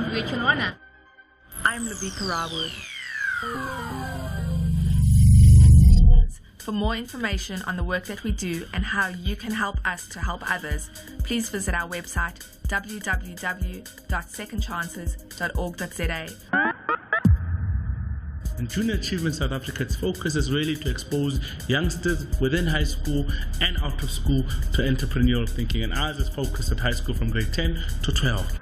Viwe Tyolwana. I'm Viwe Tyolwana. For more information on the work that we do and how you can help us to help others, please visit our website www.secondchances.org.za. In Junior Achievement South Africa, its focus is really to expose youngsters within high school and out of school to entrepreneurial thinking, and ours is focused at high school from grade 10 to 12.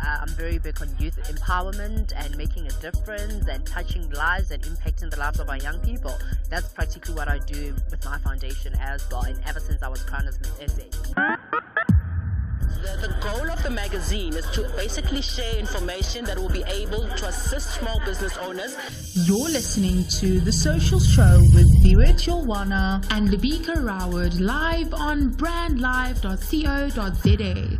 I'm very big on youth empowerment and making a difference and touching lives and impacting the lives of our young people. That's practically what I do with my foundation as well, and ever since I was crowned as Miss SA. The goal of the magazine is to basically share information that will be able to assist small business owners. You're listening to The Social Show with Viwe Tyolwana and Viwe Tyolwana live on brandlive.co.za.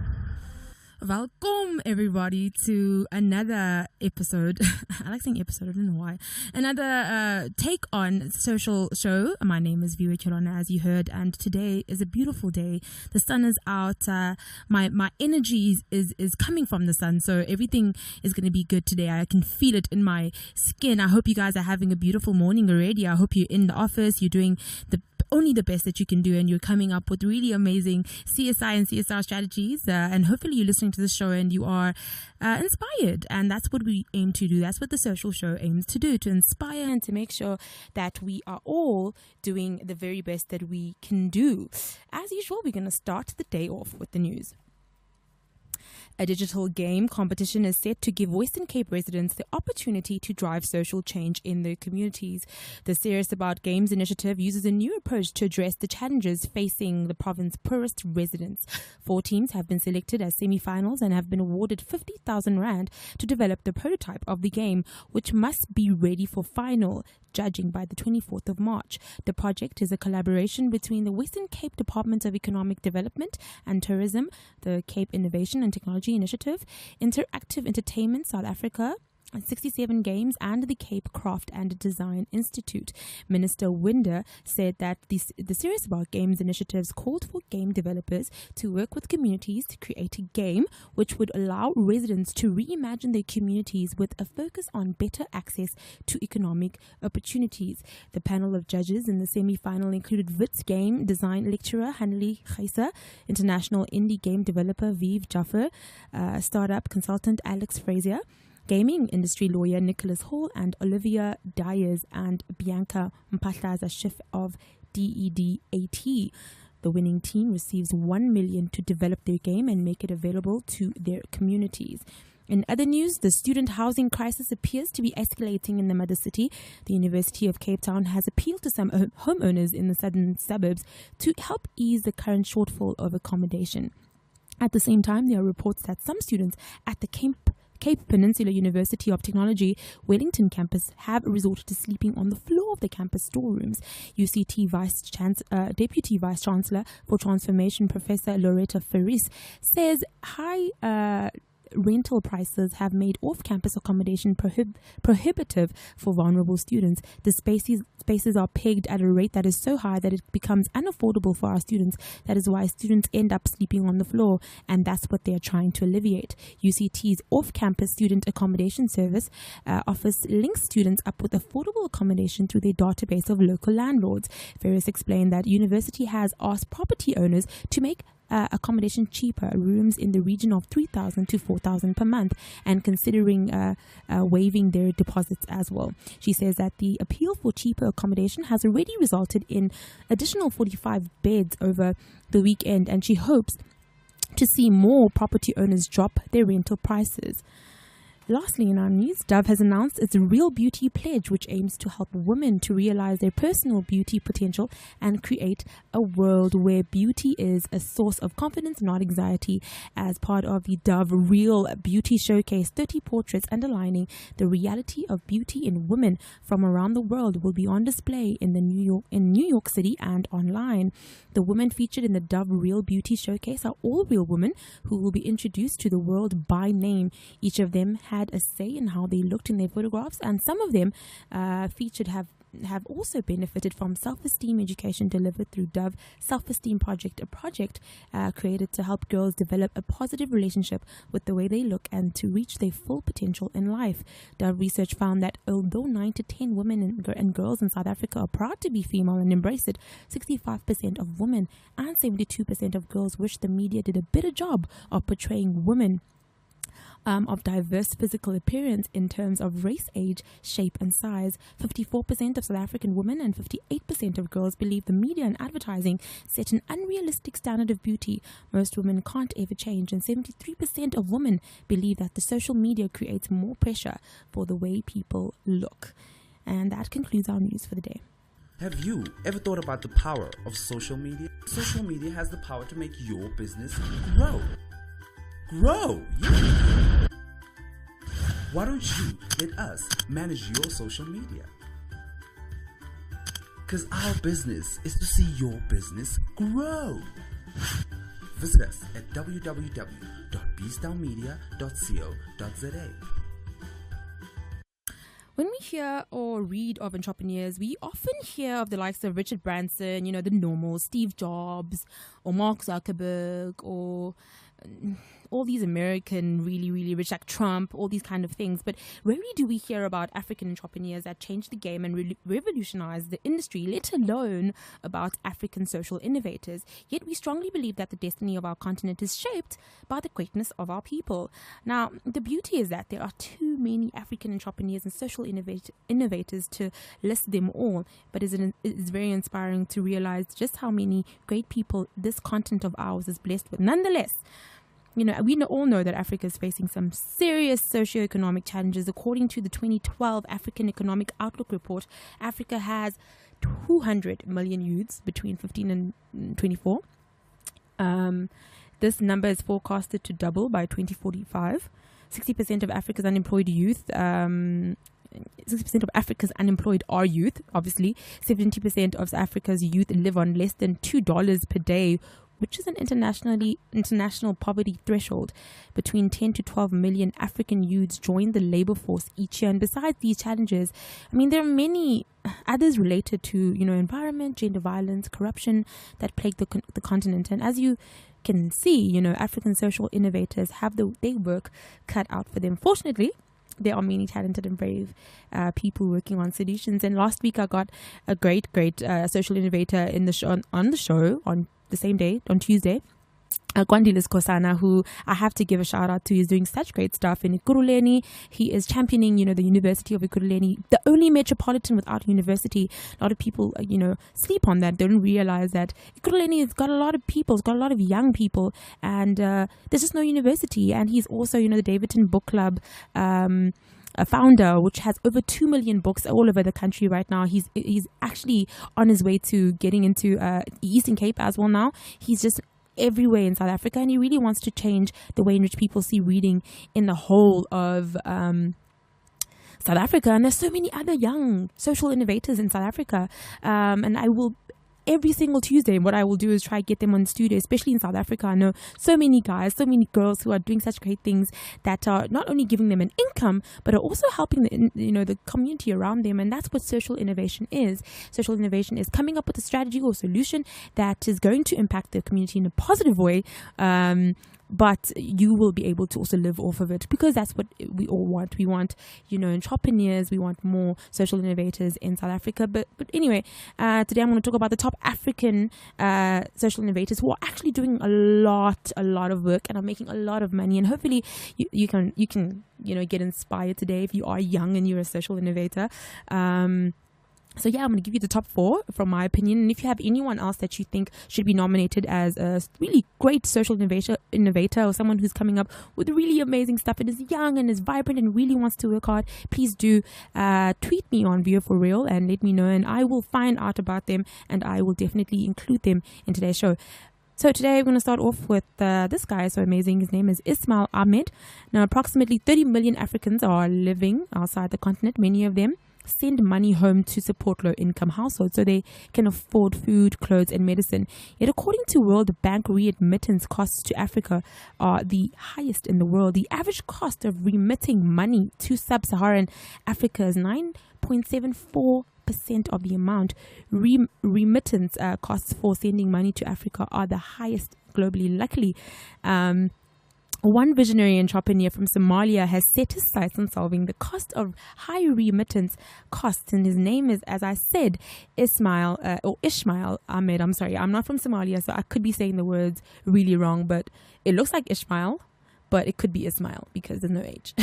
Welcome everybody to another episode. I like saying episode, I don't know why. Another take on Social Show. My name is Viwe Tyolwana, as you heard, and today is a beautiful day. The sun is out. My energy is coming from the sun, so everything is going to be good today. I can feel it in my skin. I hope you guys are having a beautiful morning already. I hope you're in the office, you're doing only the best that you can do, and you're coming up with really amazing CSI and CSR strategies, and hopefully you're listening to the show and you are inspired, and that's what we aim to do. That's what the Social Show aims to do, to inspire and to make sure that we are all doing the very best that we can do. As usual, we're going to start the day off with the news. A digital game competition is set to give Western Cape residents the opportunity to drive social change in their communities. The Serious About Games initiative uses a new approach to address the challenges facing the province's poorest residents. 4 teams have been selected as semi-finals and have been awarded 50,000 rand to develop the prototype of the game, which must be ready for final judging by the 24th of March. The project is a collaboration between the Western Cape Department of Economic Development and Tourism, the Cape Innovation and Technology Initiative, Interactive Entertainment South Africa, 67 Games, and the Cape Craft and Design Institute. Minister Winder said that the Serious About Games initiatives called for game developers to work with communities to create a game which would allow residents to reimagine their communities with a focus on better access to economic opportunities. The panel of judges in the semi-final included Wits game design lecturer Hanley Geisa, international indie game developer Vive Jaffer, startup consultant Alex Frazier, gaming industry lawyer Nicholas Hall, and Olivia Dyers and Bianca Mpahlaza Schiff of DEDAT. The winning team receives 1 million to develop their game and make it available to their communities. In other news, the student housing crisis appears to be escalating in the mother city. The University of Cape Town has appealed to some homeowners in the southern suburbs to help ease the current shortfall of accommodation. At the same time, there are reports that some students at the Cape Peninsula University of Technology Wellington campus have resorted to sleeping on the floor of the campus storerooms. UCT Deputy Vice Chancellor for Transformation, Professor Loretta Ferris, says high rental prices have made off-campus accommodation prohibitive for vulnerable students. The spaces are pegged at a rate that is so high that it becomes unaffordable for our students. That is why students end up sleeping on the floor, and that's what they are trying to alleviate. UCT's off-campus student accommodation service office links students up with affordable accommodation through their database of local landlords. Ferris explained that university has asked property owners to make accommodation cheaper, rooms in the region of 3,000 to 4,000 per month, and considering waiving their deposits as well. She says that the appeal for cheaper accommodation has already resulted in additional 45 beds over the weekend, and she hopes to see more property owners drop their rental prices. Lastly, in our news, Dove has announced its Real Beauty Pledge, which aims to help women to realize their personal beauty potential and create a world where beauty is a source of confidence, not anxiety. As part of the Dove Real Beauty Showcase, 30 portraits underlining the reality of beauty in women from around the world will be on display in New York City and online. The women featured in the Dove Real Beauty Showcase are all real women who will be introduced to the world by name. Each of them had a say in how they looked in their photographs, and some of them featured have have also benefited from self-esteem education delivered through Dove Self-Esteem Project, a project created to help girls develop a positive relationship with the way they look and to reach their full potential in life. Dove research found that although 9 to 10 women and girls in South Africa are proud to be female and embrace it, 65% of women and 72% of girls wish the media did a better job of portraying women of diverse physical appearance in terms of race, age, shape and size. 54% of South African women and 58% of girls believe the media and advertising set an unrealistic standard of beauty most women can't ever change, and 73% of women believe that the social media creates more pressure for the way people look. And that concludes our news for the day. Have you ever thought about the power of social media? Social media has the power to make your business grow. Yeah. Why don't you let us manage your social media? Because our business is to see your business grow. Visit us at www.bstownmedia.co.za. When we hear or read of entrepreneurs, we often hear of the likes of Richard Branson, the normal, Steve Jobs, or Mark Zuckerberg, or all these American really, really rich, like Trump, all these kind of things. But rarely do we hear about African entrepreneurs that changed the game and revolutionized the industry, let alone about African social innovators. Yet we strongly believe that the destiny of our continent is shaped by the greatness of our people. Now, the beauty is that there are too many African entrepreneurs and social innovators to list them all, but it's very inspiring to realize just how many great people this continent of ours is blessed with. Nonetheless, we all know that Africa is facing some serious socioeconomic challenges. According to the 2012 African Economic Outlook report, Africa has 200 million youths between 15 and 24. This number is forecasted to double by 2045. 60% of Africa's unemployed youth 60% of Africa's unemployed are youth, obviously. 70% of Africa's youth live on less than $2 per day, which is an international poverty threshold. Between 10 to 12 million African youths join the labor force each year. And besides these challenges, there are many others related to, environment, gender violence, corruption that plague the continent. And as you can see, African social innovators have their work cut out for them. Fortunately, there are many talented and brave people working on solutions. And last week I got a great social innovator in the show, on the show on the same day, on Tuesday, Gwandilis Kosana, who I have to give a shout out to. He's doing such great stuff in Ekurhuleni. He is championing, the University of Ekurhuleni, the only metropolitan without university. A lot of people, sleep on that. They don't realize that Ekurhuleni has got a lot of people, it's got a lot of young people, and there's just no university. And he's also, the Davidson Book Club a founder, which has over 2 million books all over the country right now. He's actually on his way to getting into Eastern Cape as well now. He's just everywhere in South Africa, and he really wants to change the way in which people see reading in the whole of South Africa. And there's so many other young social innovators in South Africa, and I will every single Tuesday, what I will do is try to get them on studio, especially in South Africa. I know so many guys, so many girls who are doing such great things that are not only giving them an income, but are also helping the community around them. And that's what social innovation is. Social innovation is coming up with a strategy or solution that is going to impact the community in a positive way. But you will be able to also live off of it, because that's what we all want. We want, entrepreneurs. We want more social innovators in South Africa. But anyway, today I'm going to talk about the top African social innovators who are actually doing a lot of work and are making a lot of money. And hopefully you can get inspired today if you are young and you're a social innovator. So yeah, I'm going to give you the top 4 from my opinion. And if you have anyone else that you think should be nominated as a really great social innovator or someone who's coming up with really amazing stuff and is young and is vibrant and really wants to work hard, please do tweet me on Viwe for Real and let me know, and I will find out about them and I will definitely include them in today's show. So today we're going to start off with this guy, so amazing. His name is Ismail Ahmed. Now, approximately 30 million Africans are living outside the continent. Many of them send money home to support low-income households so they can afford food, clothes, and medicine. Yet, according to World Bank, readmittance costs to Africa are the highest in the world. The average cost of remitting money to sub-Saharan Africa is 9.74 85% of the amount. Remittance costs for sending money to Africa are the highest globally. Luckily, one visionary entrepreneur from Somalia has set his sights on solving the cost of high remittance costs, and his name is, as I said, Ishmael Ahmed. I'm sorry, I'm not from Somalia, so I could be saying the words really wrong, but it looks like Ishmael, but it could be Ismail because there's no H.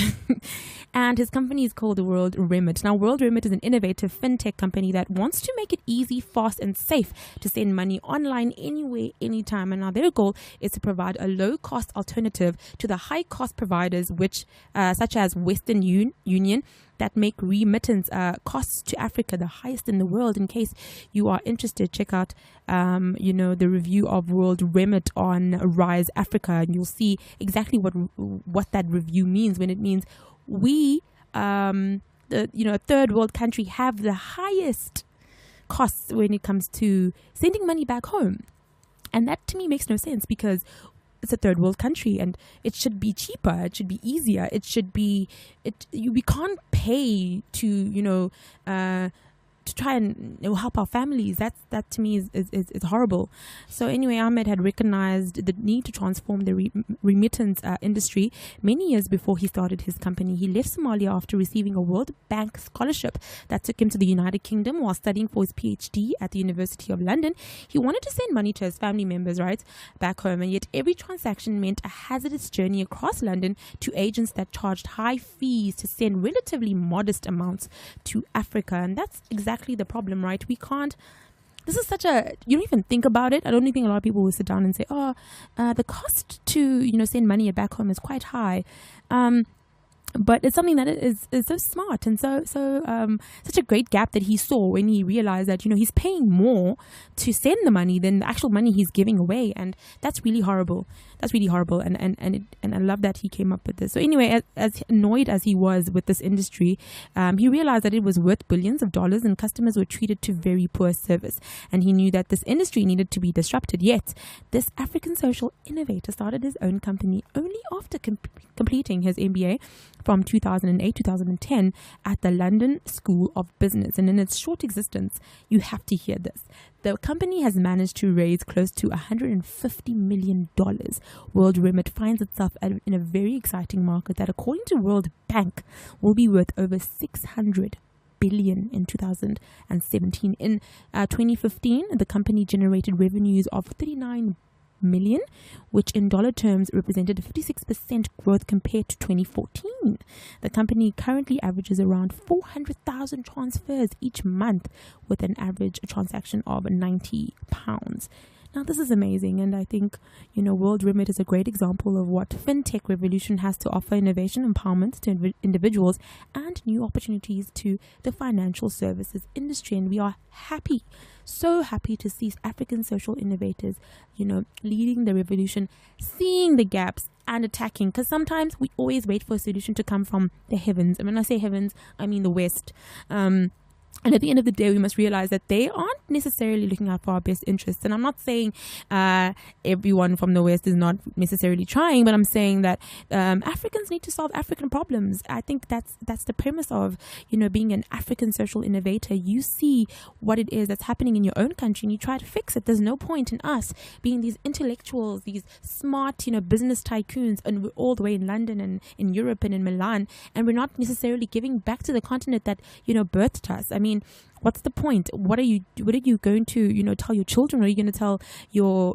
And his company is called World Remit. Now, World Remit is an innovative fintech company that wants to make it easy, fast, and safe to send money online, anywhere, anytime. And now their goal is to provide a low-cost alternative to the high-cost providers, which, such as Western Union, that make remittance costs to Africa the highest in the world. In case you are interested, check out the review of World Remit on Rise Africa, and you'll see exactly what that review means, when it means we a third world country have the highest costs when it comes to sending money back home. And that to me makes no sense, because it's a third world country and it should be cheaper, it should be easier, we can't pay to to try and help our families. That to me is horrible. So anyway, Ahmed had recognized the need to transform the remittance industry many years before he started his company. He left Somalia after receiving a World Bank scholarship that took him to the United Kingdom while studying for his PhD at the University of London. He wanted to send money to his family members, right, back home, and yet every transaction meant a hazardous journey across London to agents that charged high fees to send relatively modest amounts to Africa. And that's exactly the problem, right? This is you don't even think about it. I don't think a lot of people will sit down and say, the cost to send money back home is quite high, but it's something that is so smart and so such a great gap that he saw when he realized that he's paying more to send the money than the actual money he's giving away, and that's really horrible. And I love that he came up with this. So anyway, as annoyed as he was with this industry, he realized that it was worth billions of dollars and customers were treated to very poor service, and he knew that this industry needed to be disrupted. Yet this African social innovator started his own company only after completing his MBA from 2008-2010 at the London School of Business. And in its short existence, you have to hear this. The company has managed to raise close to $150 million. World Remit finds itself in a very exciting market that, according to World Bank, will be worth over $600 billion in 2017. In 2015, the company generated revenues of $39 million, which in dollar terms represented a 56% growth compared to 2014. The company currently averages around 400,000 transfers each month, with an average transaction of £90. Now, this is amazing, and I think, World Remit is a great example of what fintech revolution has to offer: innovation, empowerment to individuals, and new opportunities to the financial services industry. And we are happy, so happy to see African social innovators, leading the revolution, seeing the gaps and attacking, because sometimes we always wait for a solution to come from the heavens. And when I say heavens, I mean the West. And at the end of the day, we must realize that they aren't necessarily looking out for our best interests. And I'm not saying everyone from the West is not necessarily trying, but I'm saying that Africans need to solve African problems. I think that's the premise of, being an African social innovator. You see what it is that's happening in your own country and you try to fix it. There's no point in us being these intellectuals, these smart, business tycoons, and we're all the way in London and in Europe and in Milan, and we're not necessarily giving back to the continent that, birthed us. I mean, what's the point? What are you going to, tell your children? Are you going to tell your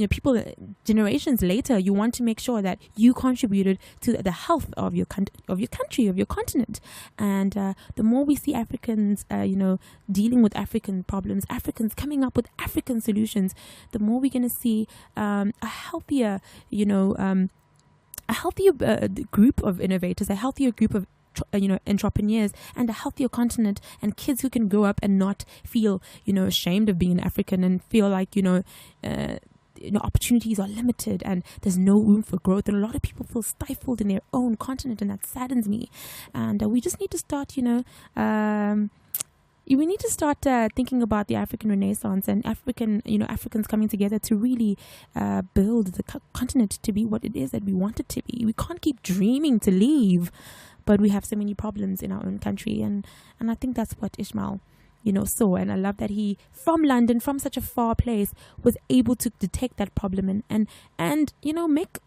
people generations later? You want to make sure that you contributed to the health of your country, of your continent. And the more we see Africans, dealing with African problems, Africans coming up with African solutions, the more we're going to see a healthier, group of innovators, a healthier group of entrepreneurs, and a healthier continent, and kids who can grow up and not feel ashamed of being an African, and feel like opportunities are limited and there's no room for growth, and a lot of people feel stifled in their own continent, and that saddens me. And we just need to start we need to start thinking about the African Renaissance and Africans coming together to really build the continent to be what it is that we want it to be. We can't keep dreaming to leave, but we have so many problems in our own country, and I think that's what Ishmael, saw. And I love that he, from London, from such a far place, was able to detect that problem and make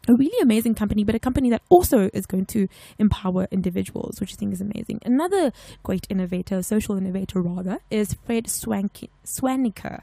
a really amazing company, but a company that also is going to empower individuals, which I think is amazing. Another great innovator, social innovator rather, is Fred Swaneker.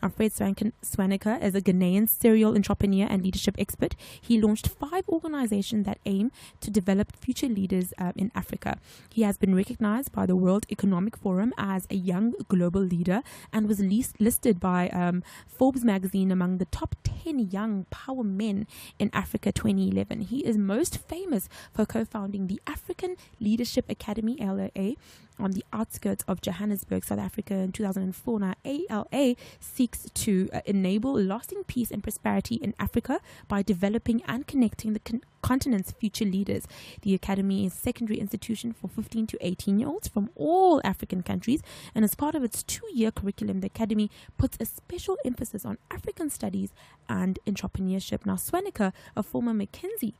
Now, Fred Swaneker is a Ghanaian serial entrepreneur and leadership expert. He launched 5 organizations that aim to develop future leaders in Africa. He has been recognized by the World Economic Forum as a young global leader and was listed by Forbes magazine among the top 10 young power men in Africa 2011. He is most famous for co-founding the African Leadership Academy, ALA, on the outskirts of Johannesburg, South Africa in 2004. Now, ALA seeks to enable lasting peace and prosperity in Africa by developing and connecting the continent's future leaders. The Academy is a secondary institution for 15 to 18-year-olds from all African countries, and as part of its 2-year curriculum, the Academy puts a special emphasis on African studies and entrepreneurship. Now, Swaneker, a former McKinsey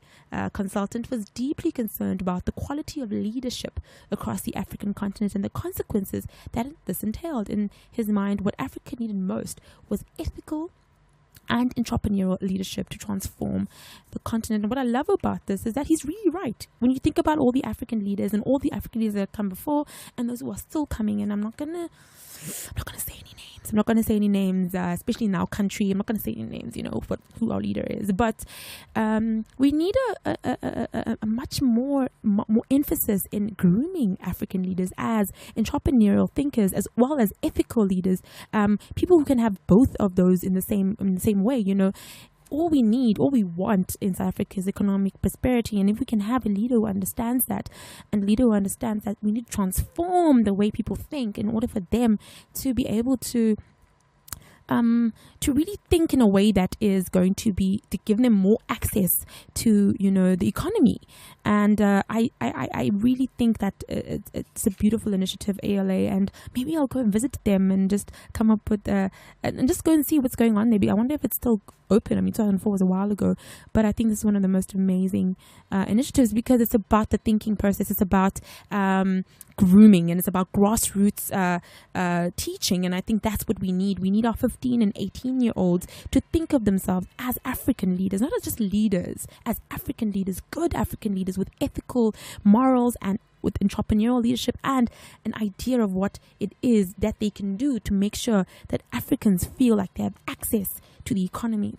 consultant, was deeply concerned about the quality of leadership across the African continent and the consequences that this entailed. In his mind, what Africa needed most was ethical and entrepreneurial leadership to transform the continent. And what I love about this is that he's really right. When you think about all the African leaders and all the African leaders that have come before and those who are still coming, and I'm not gonna say any names. I'm not going to say any names, especially in our country. I'm not going to say any names, who our leader is. But we need a much more emphasis in grooming African leaders as entrepreneurial thinkers, as well as ethical leaders. People who can have both of those in the same way. All we want in South Africa is economic prosperity. And if we can have a leader who understands that, and a leader who understands that we need to transform the way people think in order for them to be able to really think in a way that is going to give them more access to, the economy. And I really think that it's a beautiful initiative, ALA, and maybe I'll go and visit them and just come up with and just go and see what's going on. Maybe I wonder if it's still open. I mean, 2004 was a while ago, but I think this is one of the most amazing initiatives because it's about the thinking process. It's about grooming, and it's about grassroots teaching. And I think that's what we need. We need our 15 and 18-year-olds to think of themselves as African leaders, not as just leaders, as African leaders, good African leaders with ethical morals and with entrepreneurial leadership and an idea of what it is that they can do to make sure that Africans feel like they have access to the economy.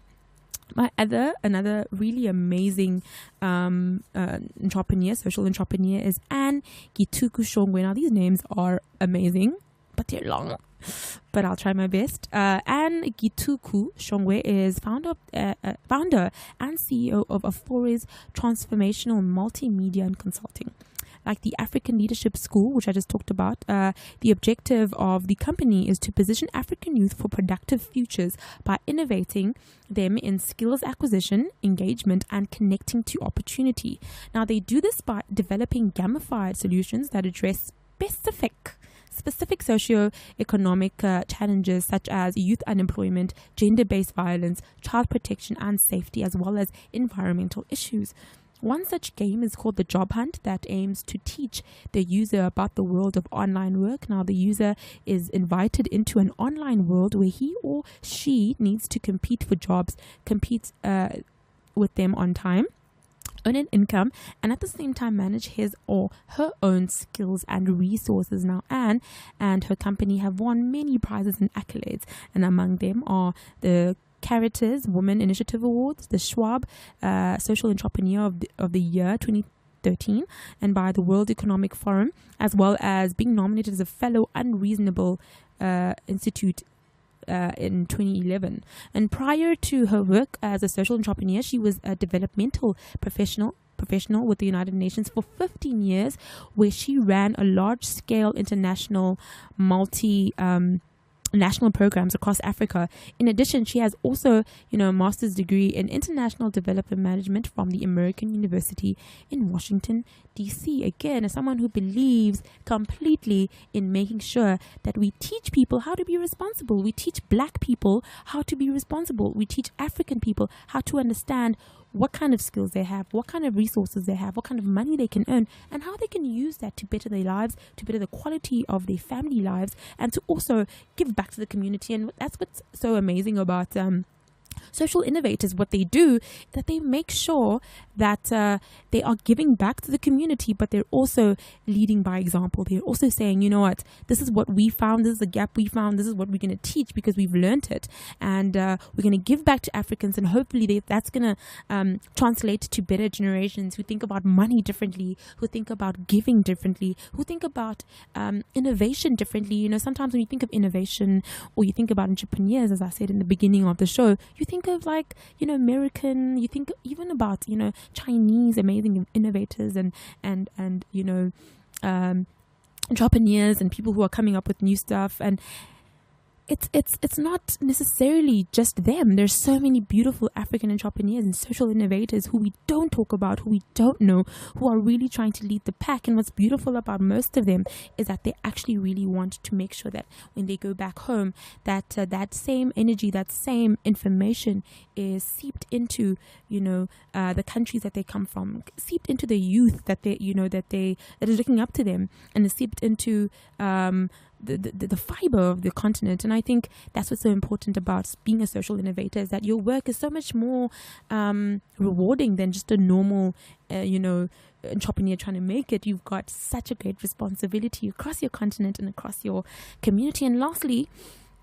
Another really amazing entrepreneur, social entrepreneur, is Anne Gituku Shongwe. Now, these names are amazing, but they're long. But I'll try my best. Anne Gituku Shongwe is founder and CEO of Afori's Transformational Multimedia and Consulting. Like the African Leadership School, which I just talked about, the objective of the company is to position African youth for productive futures by innovating them in skills acquisition, engagement, and connecting to opportunity. Now, they do this by developing gamified solutions that address specific socio-economic challenges such as youth unemployment, gender-based violence, child protection and safety, as well as environmental issues. One such game is called the Job Hunt that aims to teach the user about the world of online work. Now, the user is invited into an online world where he or she needs to compete for jobs, compete with them on time, earn an income, and at the same time manage his or her own skills and resources. Now, Anne and her company have won many prizes and accolades, and among them are the Caritas Women Initiative Awards, the Schwab Social Entrepreneur of the Year 2013, and by the World Economic Forum, as well as being nominated as a Fellow Unreasonable Institute in 2011. And prior to her work as a social entrepreneur, she was a developmental professional with the United Nations for 15 years, where she ran a large-scale international national programs across Africa. In addition, she has also, a master's degree in international development management from the American University in Washington, D.C. Again, as someone who believes completely in making sure that we teach people how to be responsible. We teach Black people how to be responsible. We teach African people how to understand what kind of skills they have, what kind of resources they have, what kind of money they can earn, and how they can use that to better their lives, to better the quality of their family lives, and to also give back to the community. And that's what's so amazing about social innovators. What they do, that they make sure that they are giving back to the community, but they're also leading by example. They're also saying, you know what, this is what we found, this is the gap we found, this is what we're going to teach because we've learned it, and we're going to give back to Africans, and hopefully that's going to translate to better generations who think about money differently, who think about giving differently, who think about innovation differently. You know, sometimes when you think of innovation or you think about entrepreneurs, as I said in the beginning of the show, you think of like, you know, American, you think even about, you know, Chinese amazing innovators and you know, entrepreneurs and people who are coming up with new stuff. And it's not necessarily just them. There's so many beautiful African entrepreneurs and social innovators who we don't talk about, who we don't know, who are really trying to lead the pack. And what's beautiful about most of them is that they actually really want to make sure that when they go back home, that that same energy, that same information is seeped into, you know, the countries that they come from, seeped into the youth that they, you know, that is looking up to them, and is seeped into the fiber of the continent. And I think that's what's so important about being a social innovator, is that your work is so much more rewarding than just a normal you know, entrepreneur trying to make it. You've got such a great responsibility across your continent and across your community. And lastly,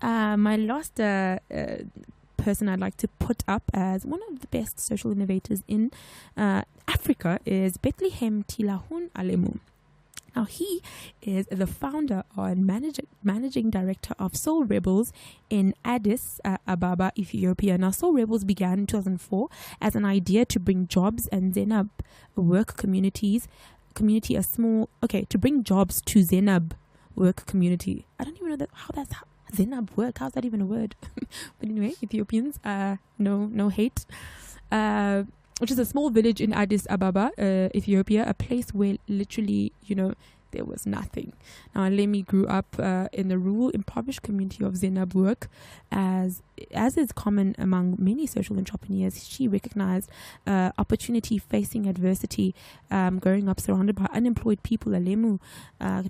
my last person I'd like to put up as one of the best social innovators in Africa is Bethlehem Tilahun Alemu. Now, he is the founder and managing director of Soul Rebels in Addis Ababa, Ethiopia. Now, Soul Rebels began in 2004 as an idea to bring jobs and Zenab work to bring jobs to Zenab work community. I don't even know how Zenab work. How's that even a word? But anyway, Ethiopians, no hate. Which is a small village in Addis Ababa, Ethiopia, a place where literally, you know, there was nothing. Now, Alemi grew up in the rural, impoverished community of Zenabwork. As is common among many social entrepreneurs, she recognized opportunity facing adversity. Growing up surrounded by unemployed people, Alemu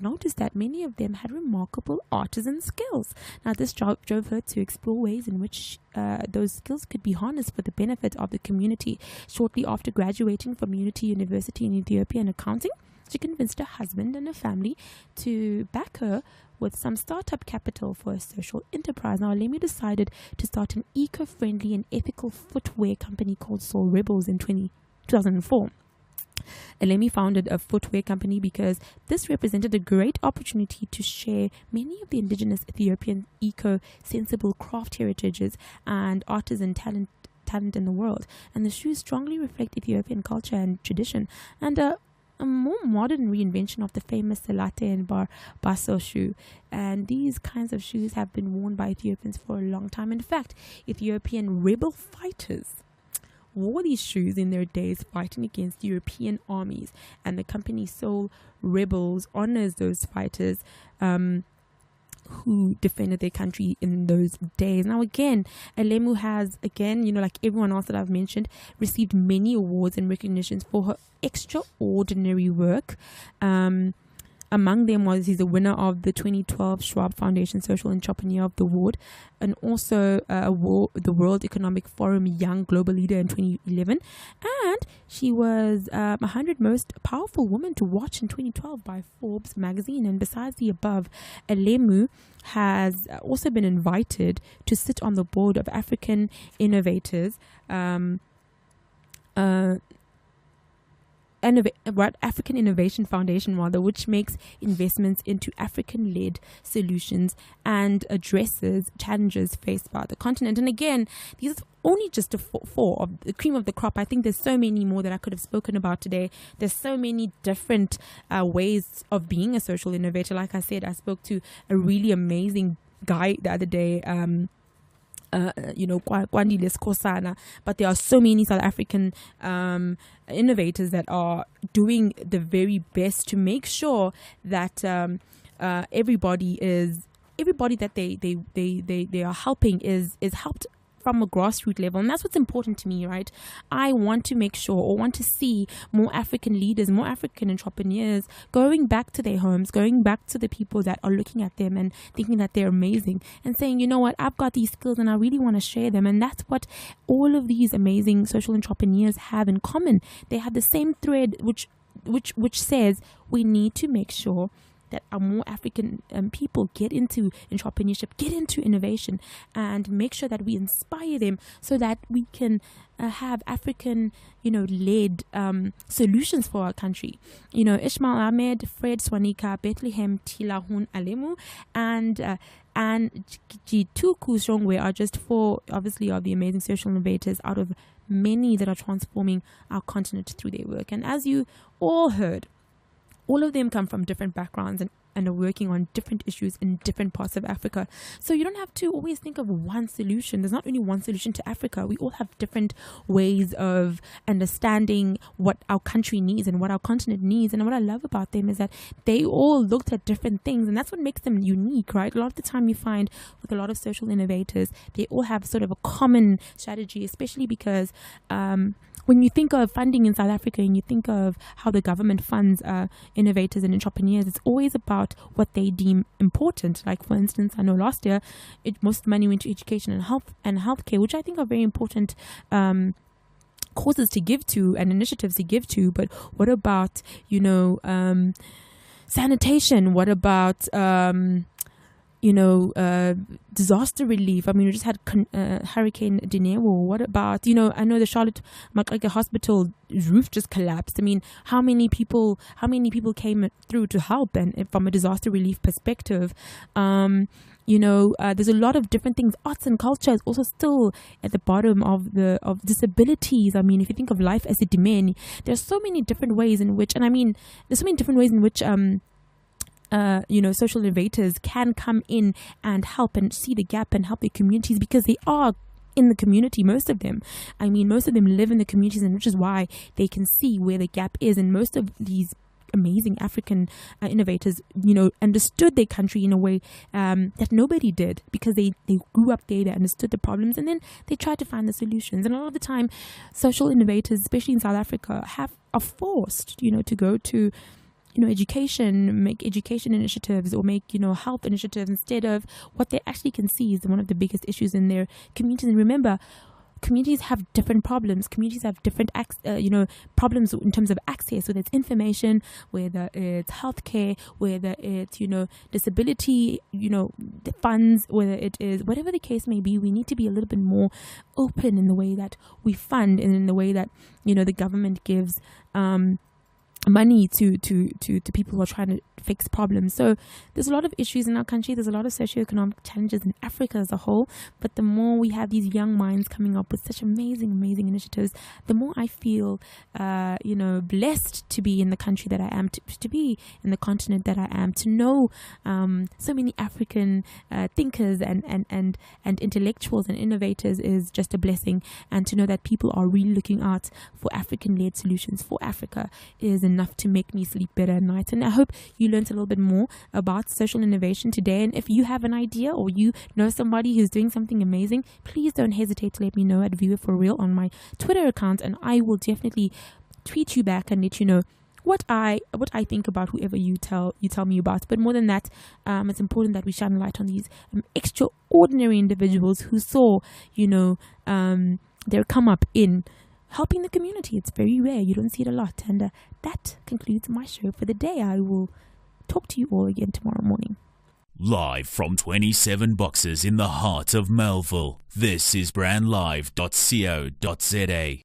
noticed that many of them had remarkable artisan skills. Now, this drove her to explore ways in which those skills could be harnessed for the benefit of the community. Shortly after graduating from Unity University in Ethiopia in accounting, she convinced her husband and her family to back her with some startup capital for a social enterprise. Now, Alemi decided to start an eco-friendly and ethical footwear company called Soul Rebels in 2004. Alemi founded a footwear company because this represented a great opportunity to share many of the indigenous Ethiopian eco-sensible craft heritages and artisan talent in the world. And the shoes strongly reflect Ethiopian culture and tradition, and a more modern reinvention of the famous Selate and Basso shoe. And these kinds of shoes have been worn by Ethiopians for a long time. In fact, Ethiopian rebel fighters wore these shoes in their days fighting against European armies, and the company Soul Rebels honors those fighters who defended their country in those days. Now, again, Alemu has, you know, like everyone else that I've mentioned, received many awards and recognitions for her extraordinary work. Among them was he's a winner of the 2012 Schwab Foundation Social Entrepreneur of the Award, and also the World Economic Forum Young Global Leader in 2011. And she was 100 Most Powerful Women to Watch in 2012 by Forbes magazine. And besides the above, Alemu has also been invited to sit on the board of African Innovators. African Innovation Foundation, which makes investments into African-led solutions and addresses challenges faced by the continent. And again, these are only just four of the cream of the crop. I think there's so many more that I could have spoken about today. There's so many different ways of being a social innovator. Like I said, I spoke to a really amazing guy the other day, you know, Kwandile Skosana, but there are so many South African innovators that are doing the very best to make sure that everybody that they are helping is helped from a grassroots level. And that's what's important to me, right? I want to make sure, or want to see, more African leaders, more African entrepreneurs going back to their homes, going back to the people that are looking at them and thinking that they're amazing, and saying, you know what, I've got these skills and I really want to share them. And that's what all of these amazing social entrepreneurs have in common. They have the same thread, which says we need to make sure that our more African people get into entrepreneurship, get into innovation, and make sure that we inspire them so that we can have African, led solutions for our country. Ishmael Ahmed, Fred Swanika, Bethlehem Tilahun Alemu, and Jituku Shongwe are just four, obviously, of the amazing social innovators out of many that are transforming our continent through their work. And as you all heard, all of them come from different backgrounds and are working on different issues in different parts of Africa. So you don't have to always think of one solution. There's not only one solution to Africa. We all have different ways of understanding what our country needs and what our continent needs. And what I love about them is that they all looked at different things, and that's what makes them unique, right? A lot of the time you find with a lot of social innovators, they all have sort of a common strategy, especially because when you think of funding in South Africa and you think of how the government funds innovators and entrepreneurs, it's always about what they deem important. Like, for instance, I know last year most money went to education and healthcare, which I think are very important causes to give to and initiatives to give to. But what about sanitation? What about disaster relief? I mean, we just had Hurricane Dinero. What about, I know the Charlotte Makalika Hospital roof just collapsed. I mean, how many people came through to help? And from a disaster relief perspective, there's a lot of different things. Arts and culture is also still at the bottom of disabilities. I mean, if you think of life as a domain, there's so many different ways in which, social innovators can come in and help and see the gap and help their communities, because they are in the community, most of them. I mean, most of them live in the communities, and which is why they can see where the gap is. And most of these amazing African innovators, understood their country in a way that nobody did, because they grew up there, they understood the problems, and then they tried to find the solutions. And a lot of the time, social innovators, especially in South Africa, are forced, to go to education, make education initiatives, or make, health initiatives, instead of what they actually can see is one of the biggest issues in their communities. And remember, communities have different problems. Communities have different, problems in terms of access, whether it's information, whether it's healthcare, whether it's, disability, the funds, whether it is, whatever the case may be. We need to be a little bit more open in the way that we fund and in the way that, the government gives, money to people who are trying to fix problems. So there's a lot of issues in our country. There's a lot of socioeconomic challenges in Africa as a whole. But the more we have these young minds coming up with such amazing initiatives, the more I feel, blessed to be in the country that I am, to be in the continent that I am, to know so many African thinkers and intellectuals and innovators is just a blessing. And to know that people are really looking out for African-led solutions for Africa is enough to make me sleep better at night. And I hope you learned a little bit more about social innovation today. And if you have an idea or you know somebody who's doing something amazing, please don't hesitate to let me know at Viwe For Real on my Twitter account, and I will definitely tweet you back and let you know what I think about whoever you tell me about. But more than that, it's important that we shine a light on these extraordinary individuals who saw their come up in helping the community. It's very rare. You don't see it a lot. And that concludes my show for the day. I will talk to you all again tomorrow morning. Live from 27 Boxes in the heart of Melville, this is brandlive.co.za.